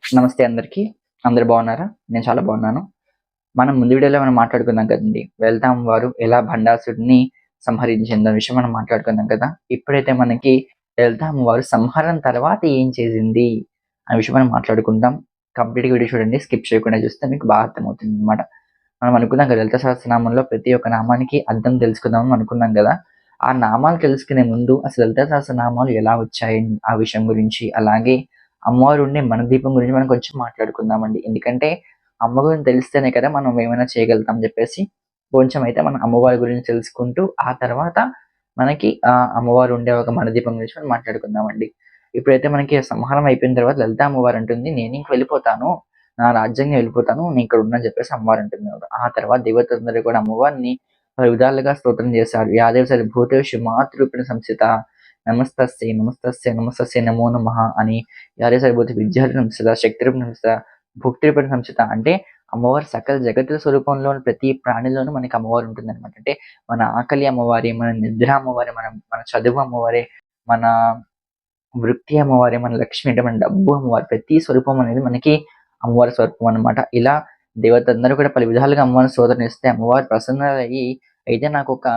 నమస్తే అందరికీ. అందరూ బాగున్నారా? నేను చాలా బాగున్నాను. మనం ముందు వీడియోలో మాట్లాడుకున్నాం కదండీ! వెళ్తాం వారు ఎలా భండాసుడిని సంహరించిందన్న విషయం మనం మాట్లాడుకున్నాం కదా! ఇప్పుడైతే మనకి వెళ్తాం వారు సంహారం తర్వాత ఏం చేసింది అనే విషయం మనం మాట్లాడుకుందాం. కంప్లీట్‌గా వీడియో చూడండి. స్కిప్ చేయకుండా చూస్తే మీకు బాగా అర్థమవుతుందన్నమాట. మనం అనుకున్నాం కదా! లలిత సహస్రనామంలో ప్రతి ఒక్క నామానికి అర్థం తెలుసుకుందాం అని అనుకున్నాం కదా! ఆ నామాలు తెలుసుకునే ముందు అసలు లలిత సహస్రనామాలు ఎలా వచ్చాయి ఆ విషయం గురించి, అలాగే అమ్మవారు ఉండే మన దీపం గురించి మనం కొంచెం మాట్లాడుకుందామండి. ఎందుకంటే అమ్మ గురించి తెలిస్తేనే కదా మనం ఏమైనా చేయగలుగుతాం అని చెప్పేసి కొంచెం అయితే మనం అమ్మవారి గురించి తెలుసుకుంటూ ఆ తర్వాత మనకి అమ్మవారు ఉండే ఒక మన దీపం గురించి మనం మాట్లాడుకుందామండి. ఇప్పుడైతే మనకి సంహారం అయిపోయిన తర్వాత లలిత అమ్మవారు అంటుంది, "నేనింక వెళ్ళిపోతాను. నా రాజ్యంగా వెళ్ళిపోతాను. నేను ఇక్కడ ఉండను" అని చెప్పేసి అమ్మవారు అంటున్నారు. ఆ తర్వాత దేవతలందరూ కూడా అమ్మవారిని పలు విధాలుగా స్తోత్రం చేశారు. "యాదేవ సర్వభూతేషు మాతృరూపిణ సంస్థిత నమస్తస్యై నమస్తస్యై నమస్తస్యై నమో నమః" అని "యాదేవ సర్వభూత విద్యారూపిణ సంస్థిత శక్తిరూపిణ సంస్థిత భుక్తిరూపిణ సంస్థిత" అంటే అమ్మవారు సకల జగత్తుల స్వరూపంలోని ప్రతి ప్రాణిలోనూ మనకి అమ్మవారు ఉంటుందన్నమాట. అంటే మన ఆకలి అమ్మవారే, మన నిద్ర అమ్మవారే, మన చదువు అమ్మవారే, మన వృత్తి అమ్మవారే, మన లక్ష్మి అంటే మన డబ్బు అమ్మవారు. ప్రతి స్వరూపం అనేది మనకి అమ్మవారి స్వరూపం అన్నమాట. ఇలా దేవతలందరూ కూడా పలు విధాలుగా అమ్మవారిని స్తోత్రనిస్తే అమ్మవారు ప్రసన్నలయ్యి, అయితే నాకొక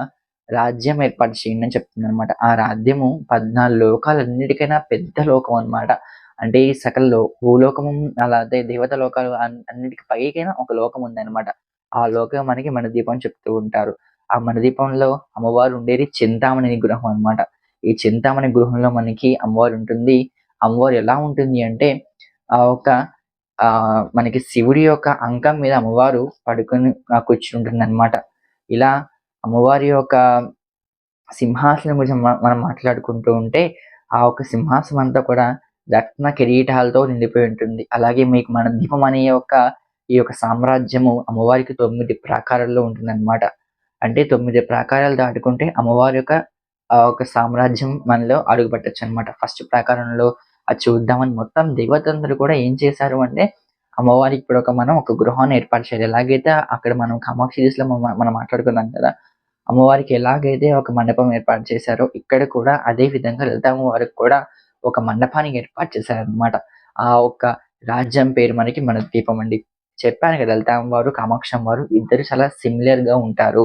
రాజ్యం ఏర్పాటు చేయండి అని చెప్తుందన్నమాట. ఆ రాజ్యము 14 లోకాలన్నిటికైనా పెద్ద లోకం అన్నమాట. అంటే ఈ సకల భూలోకము అలాగే దేవత లోకాలు అన్నిటికి పైకైన ఒక లోకం ఉందన్నమాట. ఆ లోకం మనకి మణిదీపం అని చెప్తూ ఉంటారు. ఆ మణిదీపంలో అమ్మవారు ఉండేది చింతామణి గృహం అన్నమాట. ఈ చింతామణి గృహంలో మనకి అమ్మవారు ఉంటుంది. అమ్మవారు ఎలా ఉంటుంది అంటే ఒక మనకి శివుడి యొక్క అంకం మీద అమ్మవారు పడుకొని కూర్చుంటుందన్నమాట. ఇలా అమ్మవారి యొక్క సింహాసనం గురించి మనం మాట్లాడుకుంటూ ఉంటే, ఆ ఒక్క సింహాసనం అంతా కూడా రత్న కిరీటాలతో నిండిపోయి ఉంటుంది. అలాగే మీకు మన దీపం అనే ఈ యొక్క సామ్రాజ్యము అమ్మవారికి 9 ప్రాకారాల్లో ఉంటుందన్నమాట. అంటే 9 ప్రాకారాలు దాటుకుంటే అమ్మవారి యొక్క ఒక సామ్రాజ్యం మనలో అడుగుపెట్టొచ్చన్నమాట. ఫస్ట్ ప్రాకారంలో అది చూద్దామని మొత్తం దేవతలందరూ కూడా ఏం చేశారు అంటే, అమ్మవారికి ఇప్పుడు మనం ఒక గృహాన్ని ఏర్పాటు చేయాలి. ఎలాగైతే అక్కడ మనం కామాక్షి డేస్‌లో మనం మాట్లాడుకున్నాం కదా! అమ్మవారికి ఎలాగైతే ఒక మండపం ఏర్పాటు చేశారో, ఇక్కడ కూడా అదే విధంగా లలిత అమ్మవారికి కూడా ఒక మండపాన్ని ఏర్పాటు చేశారనమాట. ఆ ఒక్క రాజ్యం పేరు మనకి మన దీపం అండి. చెప్పాను కదా! లలిత అమ్మవారు, కామాక్షి అమ్మవారు ఇద్దరు చాలా సిమిలర్‌గా ఉంటారు.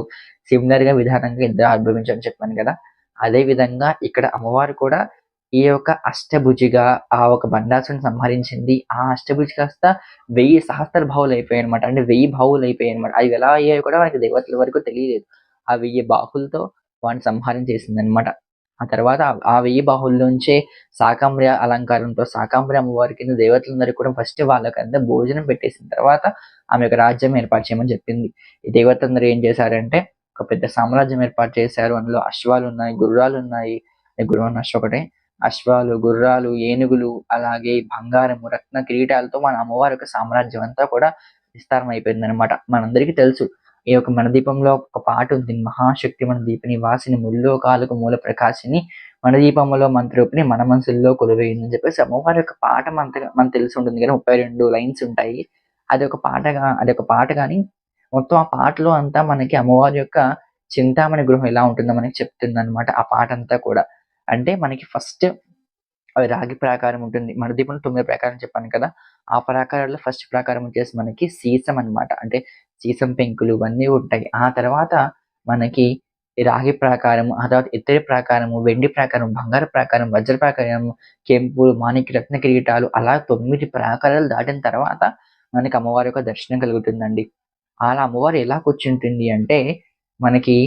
సిమిలర్‌గా విధానంగా ఇద్దరు ఆవిర్భవించారని చెప్పాను కదా! అదే విధంగా ఇక్కడ అమ్మవారు కూడా ఈ యొక్క అష్టభుజిగా ఆ ఒక బండాసుని సంహరించింది. ఆ అష్టభుజి కాస్త 1000 సహస్ర బాహువులయిపోయాయన్నమాట. అంటే 1000 బాహువులయిపోయాయన్నమాట. అవి ఎలా అయ్యాయో కూడా మనకి దేవతల వరకు తెలియలేదు. ఆ 1000 బాహువులతో వాడిని సంహారం చేసిందన్నమాట. ఆ తర్వాత ఆ 1000 బాహువుల్లోంచే శాకంబరి అలంకారంతో శాకంబరి అమ్మవారి కింద దేవతలందరూ కూడా ఫస్ట్ వాళ్ళకంతా భోజనం పెట్టేసిన తర్వాత ఆమె యొక్క రాజ్యం ఏర్పాటు చేయమని చెప్పింది. ఈ దేవతలందరూ ఏం చేశారంటే ఒక పెద్ద సామ్రాజ్యం ఏర్పాటు చేశారు. అందులో అశ్వాలున్నాయి, గుర్రాలున్నాయి. గుర్రం, అశ్వం ఒకటే. అశ్వాలు, గుర్రాలు, ఏనుగులు అలాగే బంగారము, రత్న కిరీటాలతో మన అమ్మవారి యొక్క సామ్రాజ్యం అంతా కూడా విస్తారం అయిపోయిందన్నమాట. మనందరికీ తెలుసు. ఈ యొక్క మన దీపంలో ఒక పాట ఉంది. మహాశక్తి మన దీపిని వాసిని ముల్లోకాలకు మూల ప్రకాశిని మన దీపములో మంత్రరూపిణి మన మనసుల్లో కొలువైంది అని చెప్పేసి అమ్మవారి యొక్క పాట మనకు తెలిసి ఉంటుంది కదా! 32 లైన్స్ ఉంటాయి. అదొక పాట గాని మొత్తం ఆ పాటలో అంతా మనకి అమ్మవారి యొక్క చింతామణి గృహం ఎలా ఉంటుందో మనకి చెప్తుందన్నమాట ఆ పాటంతా కూడా. అంటే మనకి ఫస్ట్ అది రాగి ప్రాకారం ఉంటుంది. మణిదీపంలో 9 ప్రాకారం చెప్పాను కదా! ఆ ప్రాకారాల్లో ఫస్ట్ ప్రాకారం వచ్చేసి మనకి సీసం అన్నమాట. అంటే సీసం పెంకులు ఇవన్నీ ఉంటాయి. ఆ తర్వాత మనకి ఈ రాగి ప్రాకారం, ఆ తర్వాత ఇత్తడి ప్రాకారము, వెండి ప్రాకారం, బంగారు ప్రాకారం, వజ్ర ప్రాకారం, కెంపు, మాణిక్య రత్న కిరీటాలు అలా 9 ప్రాకారాలు దాటిన తర్వాత మనకి అమ్మవారి యొక్క దర్శనం కలుగుతుందండి. అలా అమ్మవారు ఎలా కూర్చుంటుంది అంటే, మనకి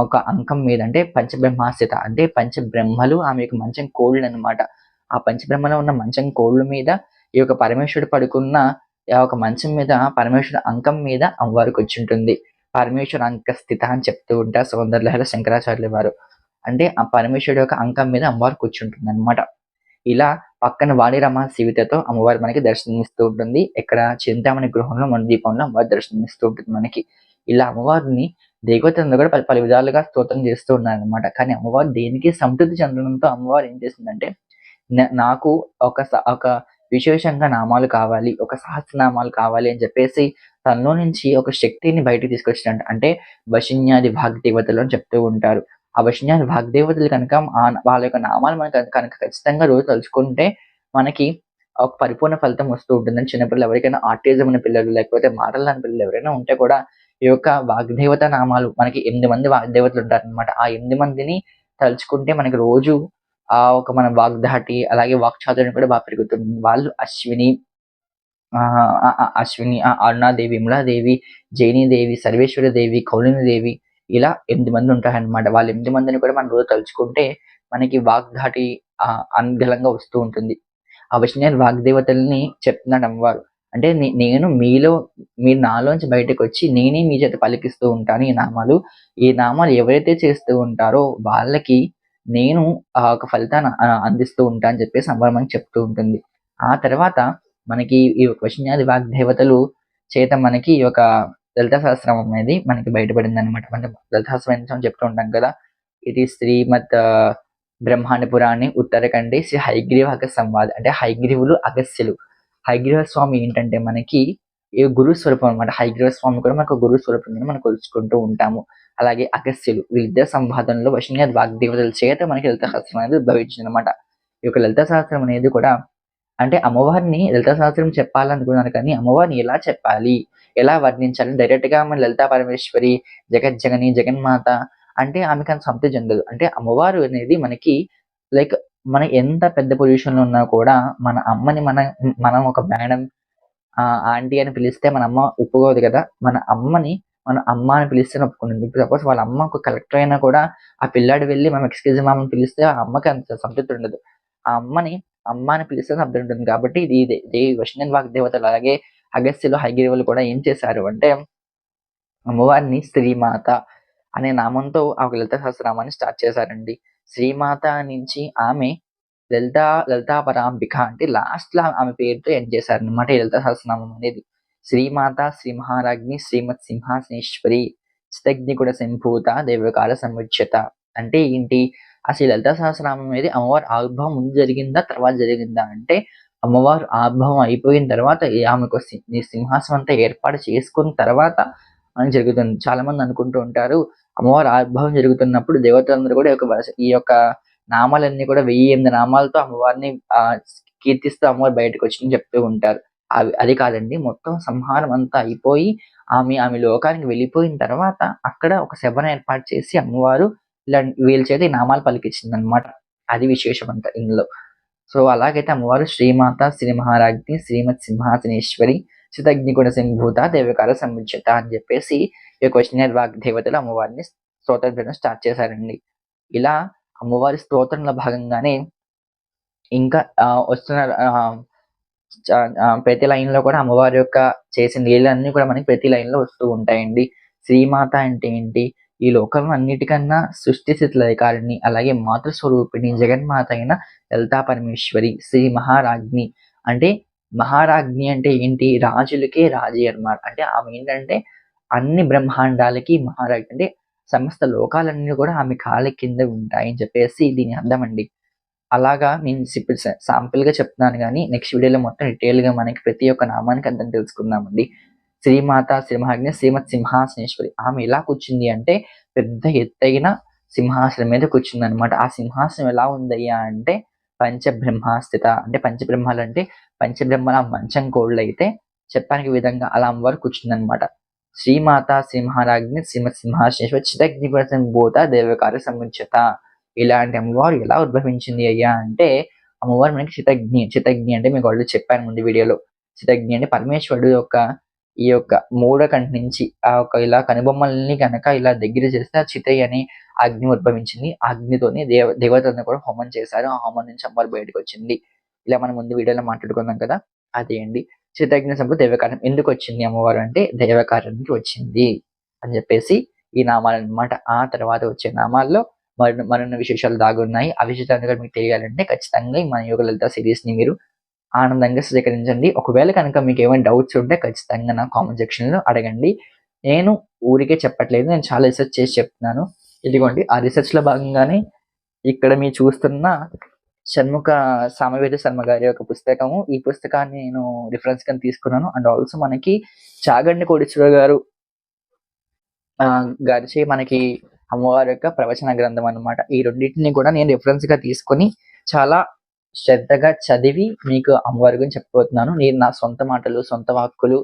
ఒక అంకం మీద అంటే పంచబ్రహ్మాస్థిత అంటే పంచబ్రహ్మలు ఆమె యొక్క మంచం కోళ్ళనమాట. ఆ పంచబ్రహ్మలో ఉన్న మంచం కోళ్ళ మీద ఈ యొక్క పరమేశ్వరుడు పడుకున్న ఆ ఒక మంచం మీద పరమేశ్వరుడు అంకం మీద అమ్మవారు కూర్చుంటుంది. పరమేశ్వర అంక స్థిత అని చెప్తూ ఉంటారు సౌందర్యలహరి శంకరాచార్యుల వారు. అంటే ఆ పరమేశ్వరుడు యొక్క అంకం మీద అమ్మవారు కూర్చుంటుందన్నమాట. ఇలా పక్కన వాణిరమ సీతతో అమ్మవారు మనకి దర్శనమిస్తూ ఉంటుంది. ఇక్కడ చింతామణి గృహంలో మన దీపంలో అమ్మవారు దర్శనమిస్తూ ఉంటుంది మనకి. ఇలా అమ్మవారిని దేవతలందరూ కూడా పలు పలు విధాలుగా స్తోత్రం చేస్తూ ఉన్నారనమాట. కానీ అమ్మవారు దేనికి సంతృప్తి చెందడంతో అమ్మవారు ఏం చేసిందంటే నాకు ఒక విశేషంగా నామాలు కావాలి. ఒక సహస్రనామాలు కావాలి అని చెప్పేసి తనలో నుంచి ఒక శక్తిని బయటకి తీసుకొచ్చిందంట. అంటే వశిన్యాది వాగ్దేవతలు అని చెప్తూ ఉంటారు. ఆ వశిన్యాది వాగ్దేవతలు కనుక వాళ్ళ యొక్క నామాలు మనం కనుక ఖచ్చితంగా రోజు తలుచుకుంటే మనకి ఒక పరిపూర్ణ ఫలితం వస్తూ ఉంటుందని చిన్నపిల్లలు ఎవరికైనా ఆటిజం ఉన్న పిల్లలు లేకపోతే మాటలు రాని పిల్లలు ఎవరైనా ఉంటే కూడా ఈ యొక్క వాగ్దేవత నామాలు మనకి 8 మంది వాగ్దేవతలు ఉంటారనమాట. ఆ 8 మందిని తలుచుకుంటే మనకి రోజు ఒక మన వాగ్ధాటి అలాగే వాక్చాతుర్యం కూడా పెరుగుతుంది. వాళ్ళు అశ్విని, అరుణాదేవి, విమలాదేవి, జైనీదేవి, సర్వేశ్వరదేవి, కౌలినీదేవి ఇలా 8 మంది ఉంటారనమాట. వాళ్ళ 8 మందిని కూడా మనం రోజు తలుచుకుంటే మనకి వాగ్ధాటి అనర్గళంగా వస్తూ ఉంటుంది. ఆ విషయాన్ని వాగ్దేవతల్ని చెప్తున్నాడు అమ్మవారు. అంటే నేను మీరు నాలోంచి బయటకొచ్చి నేనే మీ చేత పలికిస్తూ ఉంటాను ఈ నామాలు. ఈ నామాలు ఎవరైతే చేస్తూ ఉంటారో వాళ్ళకి నేను ఒక ఫలితాన్ని అందిస్తూ ఉంటా అని చెప్పేసి అమ్మవారు మనకి చెప్తూ ఉంటుంది. ఆ తర్వాత మనకి ఈ వశిన్యాది వాగ్దేవతలు చేత మనకి ఈ యొక్క లలితా సహస్రనామం అనేది మనకి బయటపడిందనమాట. మనం లలితా సహస్రనామం చెప్తూ ఉంటాం కదా! ఇది శ్రీమద్ బ్రహ్మాండ పురాణి ఉత్తరఖండే శ్రీ హయగ్రీవ అగస్త్య సంవాద్. అంటే హయగ్రీవులు, అగస్త్యులు. హయగ్రీవ స్వామి ఏంటంటే మనకి ఈ గురు స్వరూపం అనమాట. హయగ్రీవ స్వామి కూడా మనకు గురు స్వరూపంగా మనం కొలుచుకుంటూ ఉంటాము. అలాగే అగస్త్యులు వీళ్ళిద్దరి సంవాదంలో వశిన్యాది వాగ్దేవతల చేత మనకి లలితా సహస్రం అనేది ఉద్భవించిందనమాట. ఈ యొక్క లలితా సహస్రం అనేది కూడా అంటే అమ్మవారిని లలితా సహస్రం చెప్పాలనుకున్నాను కానీ అమ్మవారిని ఎలా చెప్పాలి? ఎలా వర్ణించాలి? డైరెక్ట్‌గా మన లలితా పరమేశ్వరి, జగజ్జనని, జగన్మాత అంటే ఆమెకంత సంతృప్తి చెందదు. అంటే అమ్మవారు అనేది మనకి లైక్ మనం ఎంత పెద్ద పొజిషన్‌లో ఉన్నా కూడా మన అమ్మని మనం ఒక మేడం, ఆంటీ అని పిలిస్తే మన అమ్మ ఒప్పుకోదు కదా! మన అమ్మని మన అమ్మ అని పిలిస్తేనే ఒప్పుకుంటుంది. ఇప్పుడు సపోజ్ వాళ్ళ అమ్మ ఒక కలెక్టర్ అయినా కూడా ఆ పిల్లాడు వెళ్లి మనం ఎక్స్‌క్యూజ్ మామ్ అని పిలిస్తే ఆ అమ్మకి అంత సంతృప్తి ఉండదు. ఆ అమ్మని అమ్మ అని పిలిస్తేనే అర్థం ఉంటుంది. కాబట్టి ఇది వశిన్యాది వాగ్దేవతలు అలాగే అగస్త్యులు, హయగ్రీవులు కూడా ఏం చేశారు అంటే అమ్మవారిని శ్రీమాత అనే నామంతో ఆ లలితా సహస్రనామాన్ని స్టార్ట్ చేశారండి. శ్రీమాత నుంచి ఆమె లలితా పరాంబిక అంటే లాస్ట్‌లో ఆమె పేరుతో ఎండ్ చేశారనమాట ఈ లలితా సహస్రనామం అనేది. శ్రీమాత, శ్రీ మహారాజ్ఞి, శ్రీమత్ సింహాసనేశ్వరి, చిత్తగ్నిగుణ సంభూత, దైవకాల సముచ్యత. అంటే ఏంటి? అసలు ఈ లలితా సహస్రనామం అనేది అమ్మవారి ఆవిర్భావం ముందు జరిగిందా? తర్వాత జరిగిందా? అంటే అమ్మవారు ఆవిర్భావం అయిపోయిన తర్వాత ఆమెకు ఈ సింహాసనం అంతా ఏర్పాటు చేసుకున్న తర్వాత జరుగుతుంది. చాలా మంది అనుకుంటూ ఉంటారు అమ్మవారి ఆవిర్భావం జరుగుతున్నప్పుడు దేవతలందరూ కూడా ఈ యొక్క నామాలన్నీ కూడా 1008 నామాలతో అమ్మవారిని కీర్తిస్తూ అమ్మవారు బయటకొచ్చిందని చెప్తూ ఉంటారు. అది కాదండి. మొత్తం సంహారం అంతా అయిపోయి ఆమె లోకానికి వెళ్ళిపోయిన తర్వాత అక్కడ ఒక సభను ఏర్పాటు చేసి అమ్మవారు వీళ్ళ చేత ఈ నామాలు పలికించిందనమాట. అది విశేషం అంతా ఇందులో. సో, అలాగైతే అమ్మవారు శ్రీమాత, శ్రీ మహారాజ్ఞి, శ్రీమత్ సింహాసనేశ్వరి, చిత్తగ్నిగుణ సంభూత, దైవకాల సముచ్యత అని చెప్పేసి ఈ యొక్క వశిన్యాది వాగ్దేవతలు అమ్మవారిని స్తోత్రం స్టార్ట్ చేశారండి. ఇలా అమ్మవారి స్తోత్రంలో భాగంగానే ఇంకా వస్తున్న ప్రతి లైన్‌లో కూడా అమ్మవారి యొక్క చేసిన లీలలన్నీ కూడా మనకి ప్రతి లైన్‌లో వస్తూ ఉంటాయండి. శ్రీమాత అంటే ఏంటి? ఈ లోకంలో అన్నిటికన్నా సృష్టి స్థితి లయకారిణి, అలాగే మాతృస్వరూపిణి, జగన్మాత అయిన లలితా పరమేశ్వరి, శ్రీ మహారాజ్ఞి. అంటే మహారాజ్ఞి అంటే ఏంటి? రాజులకే రాజి అన్నమాట. అంటే ఆమె ఏంటంటే అన్ని బ్రహ్మాండాలకి మహారాజ్ఞి. అంటే సమస్త లోకాలన్నీ కూడా ఆమె కాళ్ళ కింద ఉంటాయని చెప్పేసి దీని అర్థమండి. అలాగా నేను ఇప్పుడు శాంపుల్‌గా చెప్తున్నాను గానీ, నెక్స్ట్ వీడియోలో మొత్తం డీటెయిల్‌గా మనకి ప్రతి ఒక్క నామానికి అర్థం తెలుసుకుందామండి. శ్రీమాత, శ్రీమహాజ్ఞ, శ్రీమత్ సింహాసనేశ్వరి. ఆమె ఎలా కూర్చుంది అంటే, పెద్ద ఎత్తైన సింహాసనం మీద కూర్చుందనమాట. ఆ సింహాసనం ఎలా ఉందయ్యా అంటే, పంచబ్రహ్మాస్థిత. అంటే పంచబ్రహ్మాలంటే, పంచబ్రహ్మల మంచం కోళ్ళైతే చెప్పడానికి విధంగా అలా అమ్మవారు కూర్చుందనమాట. శ్రీమాత, శ్రీ మహారాజ్ఞి, శ్రీమత్ సింహాసనేశ్వరి, చిదగ్నిగుణ సంభూత, దైవకార్య సముచ్యత. ఇలాంటి అమ్మవారు ఎలా ఉద్భవించింది అయ్యా అంటే, అమ్మవారు మనకి చితగ్ని అంటే మీకు ఆల్రెడీ చెప్పాను ముందు వీడియోలో. చితగ్ని అంటే పరమేశ్వరుడు యొక్క ఈ యొక్క మూడో కంటి నుంచి ఇలా కనుబొమ్మల్ని గనక ఇలా దగ్గర చేస్తే ఆ చితై అనే అగ్ని ఉద్భవించింది. ఆ అగ్నితోని దేవతలను కూడా హోమం చేశారు. ఆ హోమం నుంచి అమ్మవారు బయటకొచ్చింది. ఇలా మనం ముందు వీడియోలో మాట్లాడుకున్నాం కదా! అదే అండి. చితగ్ని సంపద దైవకార్యం. ఎందుకొచ్చింది అమ్మవారు అంటే, దైవకార్యానికి వచ్చింది అని చెప్పేసి ఈ నామాలన్నమాట. ఆ తర్వాత వచ్చే నామాల్లో మరిన్ని విశేషాలు దాగున్నాయి. ఆ విశేషాలు గనుక మీకు తెలియాలంటే ఖచ్చితంగా మన యోగ లలిత సీరీస్‌ని మీరు ఆనందంగా స్వీకరించండి. ఒకవేళ కనుక మీకేమైనా డౌట్స్ ఉంటే ఖచ్చితంగా నాకు కామెంట్ సెక్షన్‌లో అడగండి. నేను ఊరికే చెప్పట్లేదు. నేను చాలా రిసర్చ్ చేసి చెప్తున్నాను. ఇదిగోండి ఆ రిసర్చ్‌లో భాగంగానే ఇక్కడ మీరు చూస్తున్న షణ్ముఖ సామవేద శర్మ గారి యొక్క పుస్తకము. ఈ పుస్తకాన్ని నేను రిఫరెన్స్‌గా తీసుకున్నాను. అండ్ ఆల్సో మనకి చాగంటి కోటేశ్వరరావు గారు గారిచే మనకి అమ్మవారి యొక్క ప్రవచన గ్రంథం అన్నమాట. ఈ రెండిటిని కూడా నేను రిఫరెన్స్‌గా తీసుకొని చాలా శ్రద్ధగా చదివి మీకు అమ్మవారి గురించి చెప్పబోతున్నాను. నేను నా సొంత మాటలు, సొంత వాక్కులు,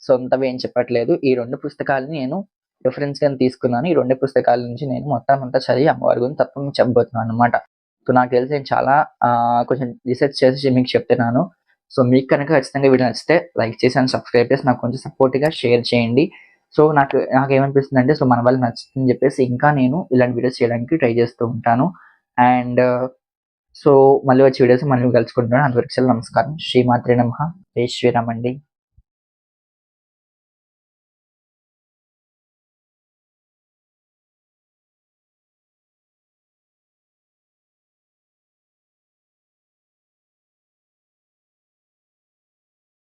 సొంతవి ఏం చెప్పట్లేదు. ఈ 2 పుస్తకాలని నేను రిఫరెన్స్‌గానే తీసుకున్నాను. ఈ 2 పుస్తకాల నుంచి నేను మొత్తం అంతా చదివి అమ్మవారి గురించి తప్పకుండా చెప్పబోతున్నాననమాట. సో, నాకు తెలిసి నేను చాలా కొంచెం రిసర్చ్ చేసి మీకు చెప్తున్నాను. సో, మీకు కనుక ఖచ్చితంగా వీడియో నచ్చితే లైక్ చేసి అండ్ సబ్స్క్రైబ్ చేసి నాకు కొంచెం సపోర్ట్‌గా షేర్ చేయండి. సో, నాకేమనిపిస్తుందంటే మన వాళ్ళకి నచ్చుతుందని చెప్పేసి ఇంకా నేను ఇలాంటి వీడియోస్ చేయడానికి ట్రై చేస్తూ ఉంటాను. అండ్ సో, మళ్ళీ వచ్చే వీడియోస్‌లో మళ్ళీ కలుసుకుంటున్నాను. అంతవరకు సెలవు. నమస్కారం. శ్రీమాత్రే నమః. జై శ్రీరామ్ అండి.